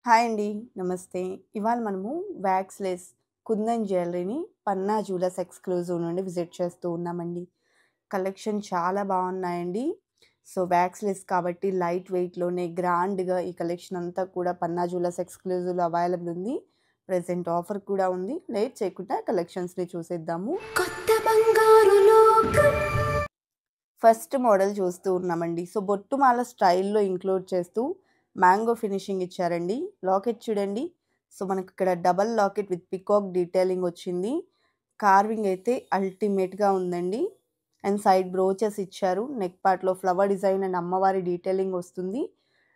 Hi అండి. నమస్తే. ఇవాళ మనము వ్యాక్స్‌లెస్ కుందన్ జ్యువెలరీని పన్నా జ్యువెలర్స్ ఎక్స్‌క్లూజివ్ నుండి విజిట్ చేస్తూ ఉన్నామండి. కలెక్షన్ చాలా బాగున్నాయండి. సో, వ్యాక్స్‌లెస్ కాబట్టి లైట్ వెయిట్‌లోనే గ్రాండ్‌గా ఈ కలెక్షన్ అంతా కూడా పన్నా జ్యువెలర్స్ ఎక్స్‌క్లూజివ్‌లో అవైలబుల్ ఉంది. ప్రెజెంట్ ఆఫర్ కూడా ఉంది. లేట్ చేయకుండా కలెక్షన్స్‌ని చూసేద్దాము. కొత్త బంగారు లోకం. ఫస్ట్ మోడల్ చూస్తూ ఉన్నామండి. సో, బొట్టుమాల స్టైల్‌లో ఇంక్లూడ్ చేస్తూ మ్యాంగో ఫినిషింగ్ ఇచ్చారండి. లాకెట్ చూడండి. సో, మనకిక్కడ double locket with peacock detailing వచ్చింది. కార్వింగ్ అయితే అల్టిమేట్‌గా ఉందండి. అండ్ సైడ్ బ్రోచెస్ ఇచ్చారు. నెక్ పార్ట్‌లో ఫ్లవర్ డిజైన్ అండ్ అమ్మవారి డీటెయిలింగ్ వస్తుంది.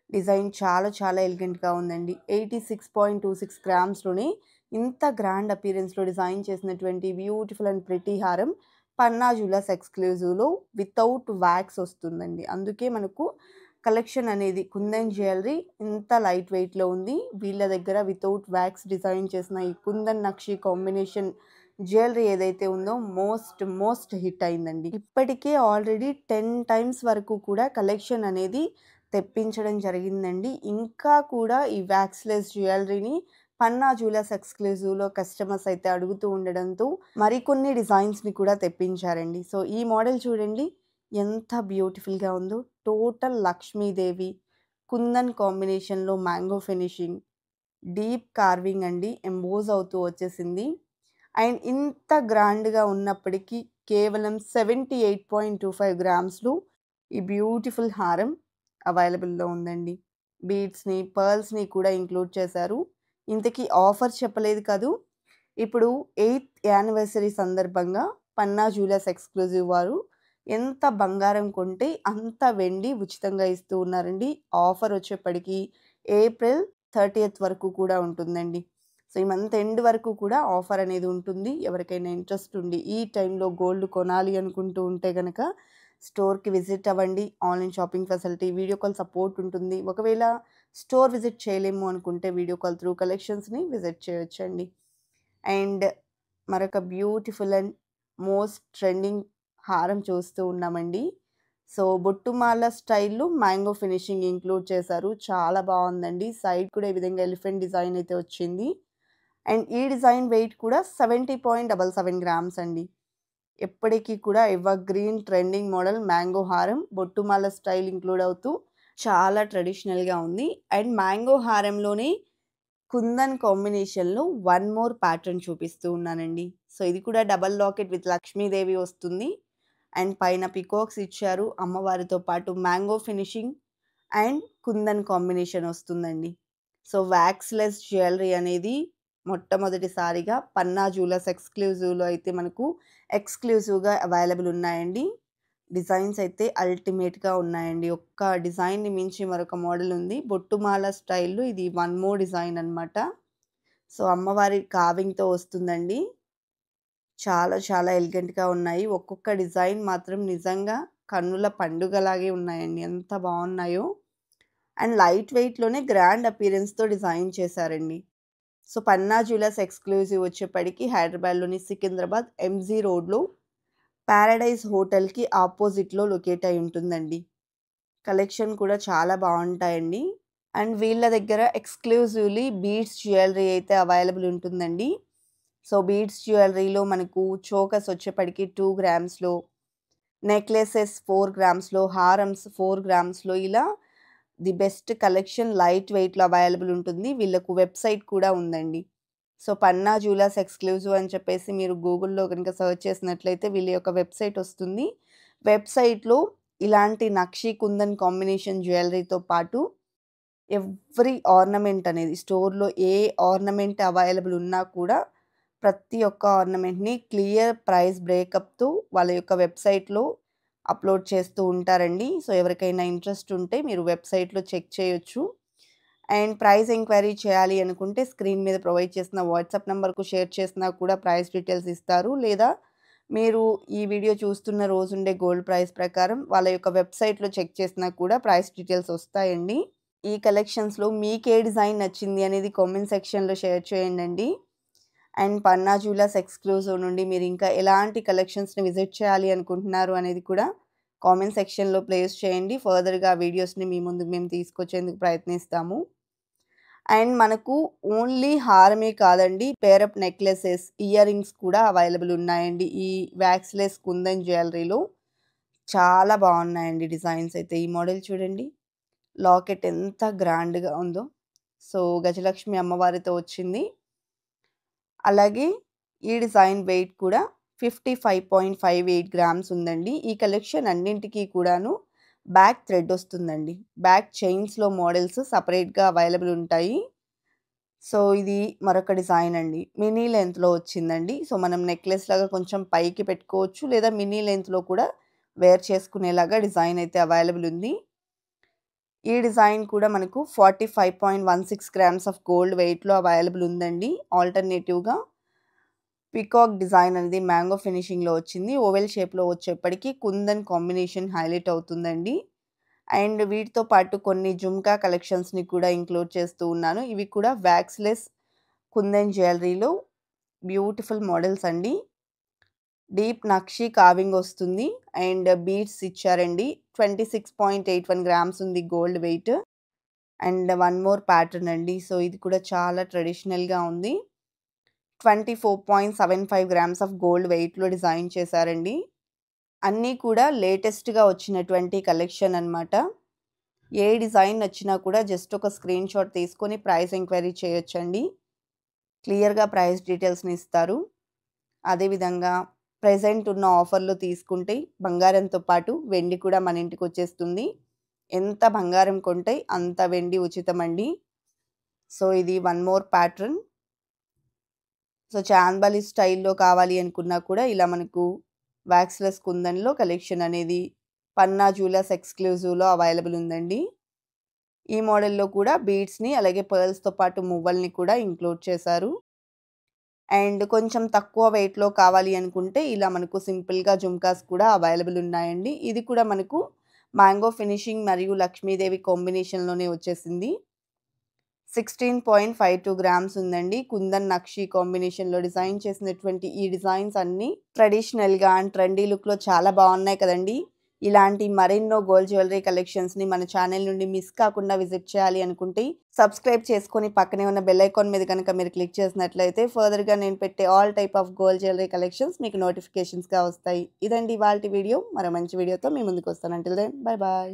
డిజైన్ చాలా చాలా ఎలిగెంట్‌గా ఉందండి. 86.26 గ్రామ్స్‌లోనే ఇంత గ్రాండ్ అపియరెన్స్‌లో డిజైన్ చేసినటువంటి బ్యూటిఫుల్ అండ్ ప్రిటీ హారం పన్నా జ్యువెలర్స్ ఎక్స్‌క్లూజివ్‌లో వితౌట్ వ్యాక్స్ వస్తుందండి. అందుకే మనకు కలెక్షన్ అనేది కుందన్ జ్యువెలరీ ఇంత లైట్ వెయిట్‌లో ఉంది. వీళ్ళ దగ్గర వితౌట్ వ్యాక్స్ డిజైన్ చేసిన ఈ కుందన్ నక్షి కాంబినేషన్ జ్యువెలరీ ఏదైతే ఉందో మోస్ట్ హిట్ అయిందండి. ఇప్పటికే ఆల్రెడీ 10 టైమ్స్ వరకు కూడా కలెక్షన్ అనేది తెప్పించడం జరిగిందండి. ఇంకా కూడా ఈ వ్యాక్స్‌లెస్ జ్యువెలరీని పన్నా జ్యువెలర్స్ ఎక్స్‌క్లూజివ్‌లో కస్టమర్స్ అయితే అడుగుతూ ఉండడంతో మరికొన్ని డిజైన్స్‌ని కూడా తెప్పించారండి. సో, ఈ మోడల్ చూడండి ఎంత బ్యూటిఫుల్‌గా ఉందో. టోటల్ లక్ష్మీదేవి, కుందన్ కాంబినేషన్‌లో మ్యాంగో ఫినిషింగ్, డీప్ కార్వింగ్ అండి. ఎంబోజ్ అవుతూ వచ్చేసింది. అండ్ ఇంత గ్రాండ్‌గా ఉన్నప్పటికీ కేవలం 78.25 గ్రామ్స్‌లో ఈ బ్యూటిఫుల్ హారం అవైలబుల్‌లో ఉందండి. బీడ్స్‌ని, పర్ల్స్‌ని కూడా ఇంక్లూడ్ చేశారు. ఇంతకీ ఆఫర్ చెప్పలేదు కదూ! ఇప్పుడు 8థ్ యానివర్సరీ సందర్భంగా పన్నా జ్యువెలర్స్ ఎక్స్‌క్లూజివ్ వారు ఎంత బంగారం కొంటే అంత వెండి ఉచితంగా ఇస్తూ ఉన్నారండి. ఆఫర్ వచ్చేప్పటికి ఏప్రిల్ 30థ్ వరకు కూడా ఉంటుందండి. సో, ఈ మంత్ ఎండ్ వరకు కూడా ఆఫర్ అనేది ఉంటుంది. ఎవరికైనా ఇంట్రెస్ట్ ఉండి ఈ టైంలో గోల్డ్ కొనాలి అనుకుంటూ ఉంటే గనక స్టోర్‌కి విజిట్ అవ్వండి. Online shopping facility, video call support ఉంటుంది. ఒకవేళ స్టోర్ విజిట్ చేయలేము అనుకుంటే వీడియో కాల్ త్రూ కలెక్షన్స్‌ని విజిట్ చేయొచ్చండి. అండ్ మరొక బ్యూటిఫుల్ అండ్ మోస్ట్ ట్రెండింగ్ హారం చూస్తూ ఉన్నామండి. సో, బొట్టుమాల స్టైల్‌లో మ్యాంగో ఫినిషింగ్ ఇంక్లూడ్ చేశారు. చాలా బావుందండి. సైడ్ కూడా ఈ విధంగా ఎలిఫెంట్ డిజైన్ అయితే వచ్చింది. అండ్ ఈ డిజైన్ వెయిట్ కూడా 70.77 గ్రామ్స్ అండి. ఎప్పటికి కూడా ever green trending model mango హారం బొట్టుమాల స్టైల్ ఇంక్లూడ్ అవుతూ చాలా ట్రెడిషనల్‌గా ఉంది. అండ్ మ్యాంగో హారంలోనే కుందన్ కాంబినేషన్‌లో వన్ మోర్ ప్యాటర్న్ చూపిస్తూ ఉన్నానండి. సో, ఇది కూడా డబుల్ లాకెట్ విత్ లక్ష్మీదేవి వస్తుంది. అండ్ పైన పికాక్స్ ఇచ్చారు. అమ్మవారితో పాటు mango finishing and kundan combination వస్తుందండి. సో, వ్యాక్స్‌లెస్ జ్యువెలరీ అనేది మొట్టమొదటిసారిగా పన్నా జ్యువెలర్స్ ఎక్స్‌క్లూజివ్‌లో అయితే మనకు ఎక్స్‌క్లూజివ్‌గా అవైలబుల్ ఉన్నాయండి. డిజైన్స్ అయితే అల్టిమేట్‌గా ఉన్నాయండి. ఒక్క డిజైన్‌ని మించి మరొక మోడల్ ఉంది. బొట్టుమాల స్టైల్‌లో ఇది వన్ మోర్ డిజైన్ అన్నమాట. సో, అమ్మవారి కార్వింగ్‌తో వస్తుందండి. చాలా చాలా ఎలిగెంట్‌గా ఉన్నాయి. ఒక్కొక్క డిజైన్ మాత్రం నిజంగా కన్నుల పండుగలాగే ఉన్నాయండి. ఎంత బావున్నాయో. అండ్ లైట్ వెయిట్‌లోనే గ్రాండ్ అపియరెన్స్‌తో డిజైన్ చేశారండి. సో, పన్నా జ్యువెలర్స్ ఎక్స్‌క్లూజివ్ వచ్చేప్పటికి హైదరాబాద్‌లోని సికింద్రాబాద్ ఎంజీ రోడ్‌లో పారడైజ్ హోటల్‌కి అపోజిట్‌లో లొకేట్ అయి ఉంటుందండి. కలెక్షన్ కూడా చాలా బావుంటాయండి. అండ్ వీళ్ళ దగ్గర ఎక్స్‌క్లూజివ్‌లీ బీడ్స్ జ్యువెలరీ అయితే అవైలబుల్ ఉంటుందండి. సో, బీడ్స్ జ్యువెలరీలో మనకు చోకర్స్ వచ్చేప్పటికి 2 గ్రామ్స్‌లో, నెక్లెసెస్ 4 గ్రామ్స్‌లో, హారమ్స్ 4 గ్రామ్స్‌లో ఇలా ది బెస్ట్ కలెక్షన్ లైట్ వెయిట్‌లో అవైలబుల్ ఉంటుంది. వీళ్ళకు వెబ్‌సైట్ కూడా ఉందండి. సో, పన్నా జ్యువెలర్స్ ఎక్స్‌క్లూజివ్ అని చెప్పేసి మీరు గూగుల్‌లో గనుక సెర్చ్ చేసినట్లయితే వీళ్ళ యొక్క వెబ్‌సైట్ వస్తుంది. వెబ్‌సైట్‌లో ఇలాంటి నక్షి, కుందన్ కాంబినేషన్ జ్యువెలరీతో పాటు ఎవ్రీ ఆర్నమెంట్ అనేది స్టోర్‌లో ఏ ఆర్నమెంట్ అవైలబుల్ ఉన్నా కూడా ప్రతి ఒక్క ఆర్నమెంట్‌ని క్లియర్ ప్రైస్ బ్రేకప్‌తో వాళ్ళ యొక్క వెబ్‌సైట్‌లో అప్‌లోడ్ చేస్తూ ఉంటారండి. సో, ఎవరికైనా ఇంట్రెస్ట్ ఉంటే మీరు వెబ్‌సైట్‌లో చెక్ చేయొచ్చు. అండ్ ప్రైస్ ఎంక్వైరీ చేయాలి అనుకుంటే స్క్రీన్ మీద ప్రొవైడ్ చేసిన వాట్సాప్ నంబర్‌కు షేర్ చేసినా కూడా ప్రైస్ డీటెయిల్స్ ఇస్తారు. లేదా మీరు ఈ వీడియో చూస్తున్న రోజుండే గోల్డ్ ప్రైస్ ప్రకారం వాళ్ళ యొక్క వెబ్‌సైట్‌లో చెక్ చేసినా కూడా ప్రైస్ డీటెయిల్స్ వస్తాయండి. ఈ కలెక్షన్స్‌లో మీకే డిజైన్ నచ్చింది అనేది కామెంట్ సెక్షన్‌లో షేర్ చేయండండి. అండ్ పన్నా జ్యువెలర్స్ ఎక్స్‌క్లూజివ్ నుండి మీరు ఇంకా ఎలాంటి కలెక్షన్స్‌ని విజిట్ చేయాలి అనుకుంటున్నారు అనేది కూడా కామెంట్ సెక్షన్‌లో ప్లేస్ చేయండి. ఫర్దర్‌గా వీడియోస్‌ని మీ ముందుకు మేము తీసుకొచ్చేందుకు ప్రయత్నిస్తాము. అండ్ మనకు ఓన్లీ హారమే కాదండి, పేరప్ నెక్లెసెస్, ఇయర్ రింగ్స్ కూడా అవైలబుల్ ఉన్నాయండి ఈ వ్యాక్స్‌లెస్ కుందన్ జ్యువెలరీలో. చాలా బాగున్నాయండి డిజైన్స్ అయితే. ఈ మోడల్ చూడండి. లాకెట్ ఎంత గ్రాండ్‌గా ఉందో. సో, గజలక్ష్మి అమ్మవారితో వచ్చింది. అలాగే ఈ డిజైన్ వెయిట్ కూడా 55.58 గ్రామ్స్ ఉందండి. ఈ కలెక్షన్ అన్నింటికి కూడాను బ్యాక్ థ్రెడ్ వస్తుందండి. బ్యాక్ చైన్స్‌లో మోడల్స్ సెపరేట్‌గా అవైలబుల్ ఉంటాయి. సో, ఇది మరొక డిజైన్ అండి. మినీ లెంగ్త్‌లో వచ్చిందండి. సో, మనం నెక్లెస్ లాగా కొంచెం పైకి పెట్టుకోవచ్చు. లేదా మినీ లెంగ్త్‌లో కూడా వేర్ చేసుకునేలాగా డిజైన్ అయితే అవైలబుల్ ఉంది. ఈ డిజైన్ కూడా మనకు 45.16 గ్రామ్స్ ఆఫ్ గోల్డ్ వెయిట్‌లో అవైలబుల్ ఉందండి. ఆల్టర్‌నేటివ్‌గా పీకాక్ డిజైన్ అనేది మ్యాంగో ఫినిషింగ్‌లో వచ్చింది. ఓవెల్ షేప్‌లో వచ్చేప్పటికి కుందన్ కాంబినేషన్ హైలైట్ అవుతుందండి. అండ్ వీటితో పాటు కొన్ని జుమ్కా కలెక్షన్స్‌ని కూడా ఇంక్లూడ్ చేస్తూ ఉన్నాను. ఇవి కూడా వ్యాక్స్‌లెస్ కుందన్ జ్యువెలరీలో బ్యూటిఫుల్ మోడల్స్ అండి. డీప్ నక్షి కార్వింగ్ వస్తుంది. అండ్ బీడ్స్ ఇచ్చారండి. 26.81 గ్రామ్స్ ఉంది gold weight. And one more pattern అండి. సో, ఇది కూడా చాలా ట్రెడిషనల్‌గా ఉంది. 24.75 గ్రామ్స్ ఆఫ్ గోల్డ్ వెయిట్‌లో డిజైన్ చేశారండి. అన్నీ కూడా లేటెస్ట్‌గా వచ్చినటువంటి కలెక్షన్ అన్నమాట. ఏ డిజైన్ నచ్చినా కూడా జస్ట్ ఒక స్క్రీన్ షాట్ తీసుకొని ప్రైస్ ఎంక్వైరీ చేయొచ్చండి. క్లియర్‌గా ప్రైస్ డీటెయిల్స్‌ని ఇస్తారు. అదేవిధంగా ప్రెజెంట్ ఉన్న ఆఫర్‌లో తీసుకుంటే బంగారంతో పాటు వెండి కూడా మన ఇంటికొచ్చేస్తుంది. ఎంత బంగారం కొంటే అంత వెండి ఉచితమండి. సో, ఇది one more pattern. So, chandbali స్టైల్‌లో కావాలి అనుకున్నా కూడా ఇలా మనకు వ్యాక్స్‌లెస్ కుందన్‌లో కలెక్షన్ అనేది పన్నా జ్యువెలర్స్ ఎక్స్‌క్లూజివ్‌లో అవైలబుల్ ఉందండి. ఈ మోడల్‌లో కూడా బీడ్స్‌ని అలాగే పర్ల్స్‌తో పాటు మువ్వల్ని కూడా ఇంక్లూడ్ చేశారు. అండ్ కొంచెం తక్కువ వెయిట్‌లో కావాలి అనుకుంటే ఇలా మనకు సింపుల్‌గా జుమ్కాస్ కూడా అవైలబుల్ ఉన్నాయండి. ఇది కూడా మనకు మ్యాంగో ఫినిషింగ్ మరియు లక్ష్మీదేవి కాంబినేషన్‌లోనే వచ్చేసింది. 16.52 గ్రామ్స్ ఉందండి. కుందన్ నక్షి కాంబినేషన్‌లో డిజైన్ చేసినటువంటి ఈ డిజైన్స్ అన్నీ ట్రెడిషనల్‌గా అండ్ ట్రెండీ లుక్‌లో చాలా బాగున్నాయి కదండీ! ఇలాంటి మరెన్నో గోల్డ్ జ్యువెలరీ కలెక్షన్స్‌ని మన ఛానల్ నుండి మిస్ కాకుండా విజిట్ చేయాలి అనుకుంటే సబ్స్క్రైబ్ చేసుకొని పక్కనే ఉన్న బెల్ ఐకాన్ మీద గనుక మీరు క్లిక్ చేసినట్లయితే ఫర్దర్‌గా నేను పెట్టే all type of gold jewellery collections మీకు నోటిఫికేషన్స్‌గా వస్తాయి. ఇదండి ఇవాల్టి వీడియో. మరో మంచి వీడియోతో మీ ముందుకు వస్తాను. Until then bye bye.